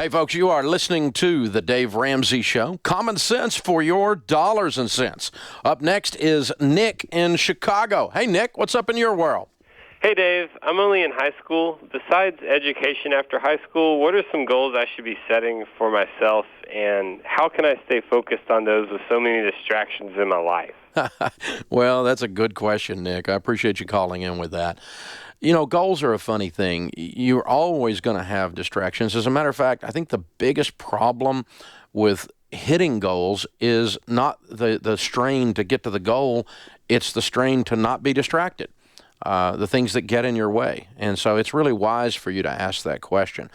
Hey, folks, you are listening to The Dave Ramsey Show. Common sense for your dollars and cents. Up next is Nick in Chicago. Hey, Nick, what's up in your world? Hey, Dave. I'm only in high school. Besides education after high school, what are some goals I should be setting for myself, and how can I stay focused on those with so many distractions in my life? Well, that's a good question, Nick. I appreciate you calling in with that. You know, goals are a funny thing. You're always going to have distractions. As a matter of fact, I think the biggest problem with hitting goals is not the strain to get to the goal, it's the strain to not be distracted. The things that get in your way. And so it's really wise for you to ask that question.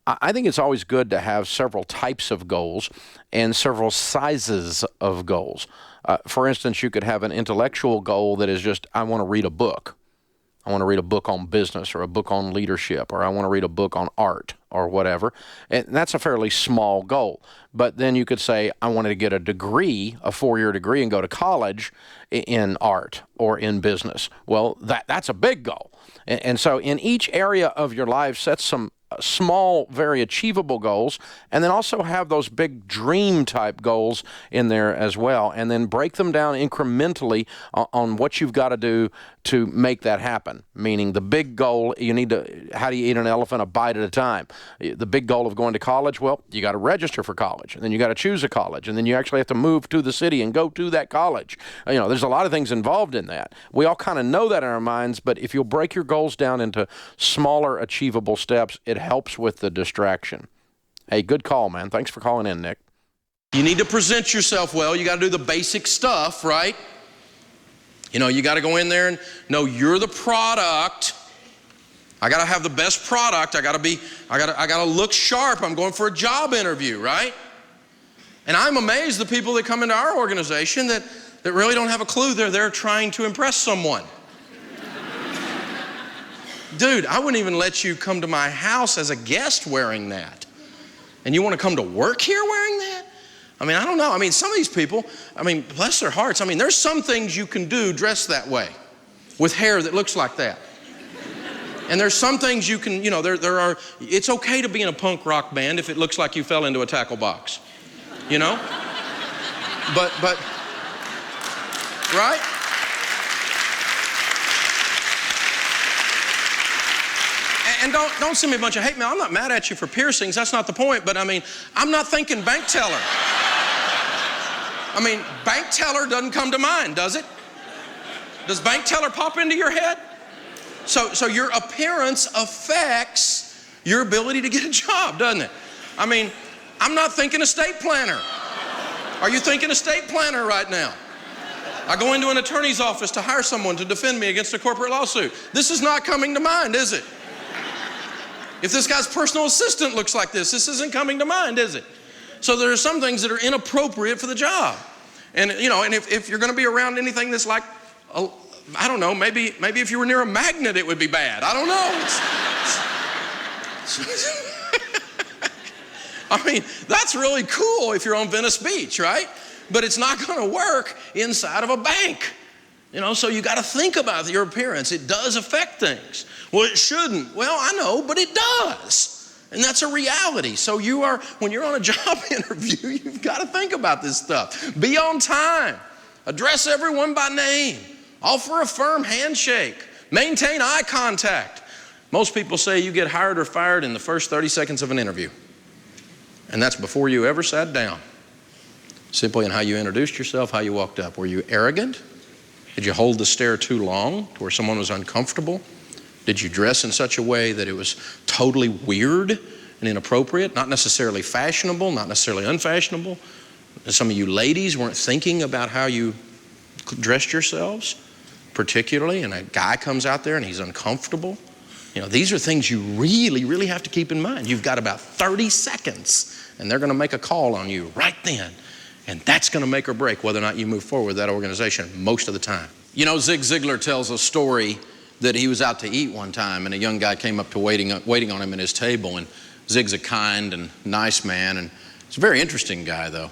I think it's always good to have several types of goals and several sizes of goals. For instance, you could have an intellectual goal that is just, I want to read a book. I want to read a book on business or a book on leadership, or I want to read a book on art or whatever. And that's a fairly small goal. But then you could say, I wanted to get a degree, a 4-year degree, and go to college in art or in business. Well, that's a big goal. And so in each area of your life, set some small, very achievable goals, and then also have those big dream type goals in there as well, and then break them down incrementally on what you've got to do to make that happen. Meaning the big goal, how do you eat an elephant a bite at a time? The big goal of going to college, well, you got to register for college, and then you got to choose a college, and then you actually have to move to the city and go to that college. You know, there's a lot of things involved in that. We all kind of know that in our minds, but if you'll break your goals down into smaller, achievable steps, it helps with the distraction. Hey, good call, man. Thanks for calling in, Nick. You need to present yourself well. You got to do the basic stuff, right? You know, you got to go in there and know you're the product. I got to have the best product. I got to look sharp. I'm going for a job interview, right? And I'm amazed the people that come into our organization that really don't have a clue they're there trying to impress someone. Dude, I wouldn't even let you come to my house as a guest wearing that. And you want to come to work here wearing that? I mean, I don't know. I mean, some of these people, I mean, bless their hearts. I mean, there's some things you can do dressed that way with hair that looks like that. And there's some things you can, you know, it's okay to be in a punk rock band if it looks like you fell into a tackle box, you know? But, right? And don't send me a bunch of hate mail. I'm not mad at you for piercings. That's not the point. But I mean, I'm not thinking bank teller. I mean, bank teller doesn't come to mind, does it? Does bank teller pop into your head? So your appearance affects your ability to get a job, doesn't it? I mean, I'm not thinking estate planner. Are you thinking estate planner right now? I go into an attorney's office to hire someone to defend me against a corporate lawsuit. This is not coming to mind, is it? If this guy's personal assistant looks like this isn't coming to mind, is it? So there are some things that are inappropriate for the job. And, you know, and if you're going to be around anything that's like, I don't know, maybe if you were near a magnet, it would be bad. I don't know. I mean, that's really cool if you're on Venice Beach, right? But it's not going to work inside of a bank. You know, so you got to think about your appearance. It does affect things. Well, it shouldn't. Well, I know, but it does. And that's a reality. So when you're on a job interview, you've got to think about this stuff. Be on time. Address everyone by name. Offer a firm handshake. Maintain eye contact. Most people say you get hired or fired in the first 30 seconds of an interview. And that's before you ever sat down. Simply in how you introduced yourself, how you walked up. Were you arrogant? Did you hold the stare too long to where someone was uncomfortable? Did you dress in such a way that it was totally weird and inappropriate? Not necessarily fashionable, not necessarily unfashionable. Some of you ladies weren't thinking about how you dressed yourselves, particularly, and a guy comes out there and he's uncomfortable. You know, these are things you really, really have to keep in mind. You've got about 30 seconds, and they're going to make a call on you right then. And that's going to make or break whether or not you move forward with that organization most of the time. You know, Zig Ziglar tells a story that he was out to eat one time, and a young guy came up to waiting on him at his table, and Zig's a kind and nice man, and he's a very interesting guy, though.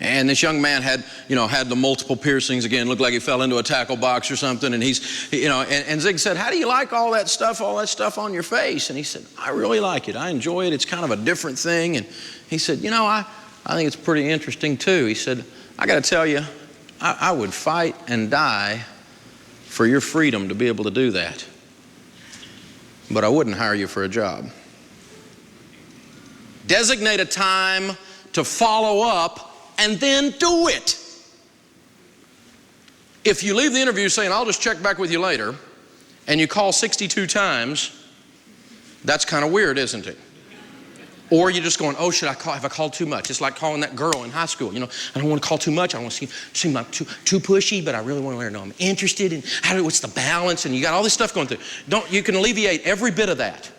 And this young man had the multiple piercings again, looked like he fell into a tackle box or something. And and Zig said, how do you like all that stuff on your face? And he said, I really like it. I enjoy it. It's kind of a different thing. And he said, I think it's pretty interesting too. He said, I got to tell you, I would fight and die for your freedom to be able to do that. But I wouldn't hire you for a job. Designate a time to follow up and then do it. If you leave the interview saying, I'll just check back with you later, and you call 62 times, that's kind of weird, isn't it? Or you're just going, oh, should I call? Have I called too much? It's like calling that girl in high school. I don't want to call too much. I don't want to seem like too pushy, but I really want to let her know I'm interested in what's the balance, and you got all this stuff going through. You can alleviate every bit of that.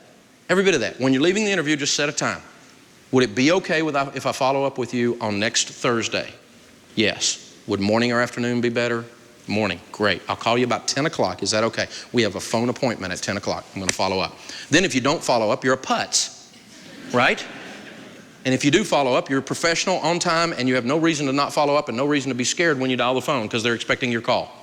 Every bit of that. When you're leaving the interview, just set a time. Would it be okay if I follow up with you on next Thursday? Yes. Would morning or afternoon be better? Morning. Great. I'll call you about 10 o'clock. Is that okay? We have a phone appointment at 10 o'clock. I'm going to follow up. Then if you don't follow up, you're a putz, right? And if you do follow up, you're professional, on time, and you have no reason to not follow up and no reason to be scared when you dial the phone because they're expecting your call.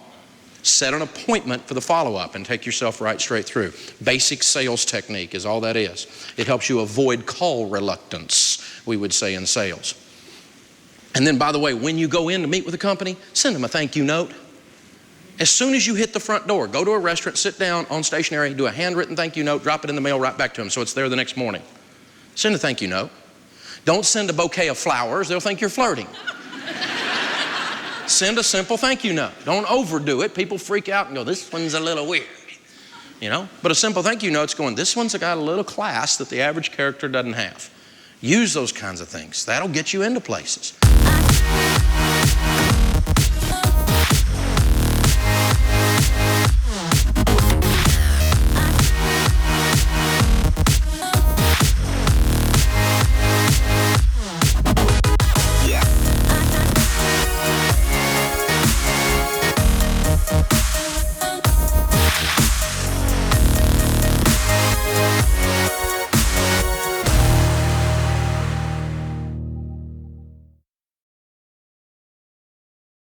Set an appointment for the follow-up and take yourself right straight through. Basic sales technique is all that is. It helps you avoid call reluctance, we would say in sales. And then, by the way, when you go in to meet with a company, send them a thank you note. As soon as you hit the front door, go to a restaurant, sit down on stationery, do a handwritten thank you note, drop it in the mail right back to them so it's there the next morning. Send a thank you note. Don't send a bouquet of flowers. They'll think you're flirting. Send a simple thank you note. Don't overdo it. People freak out and go, this one's a little weird. But a simple thank you note's going, this one's got a little class that the average character doesn't have. Use those kinds of things. That'll get you into places.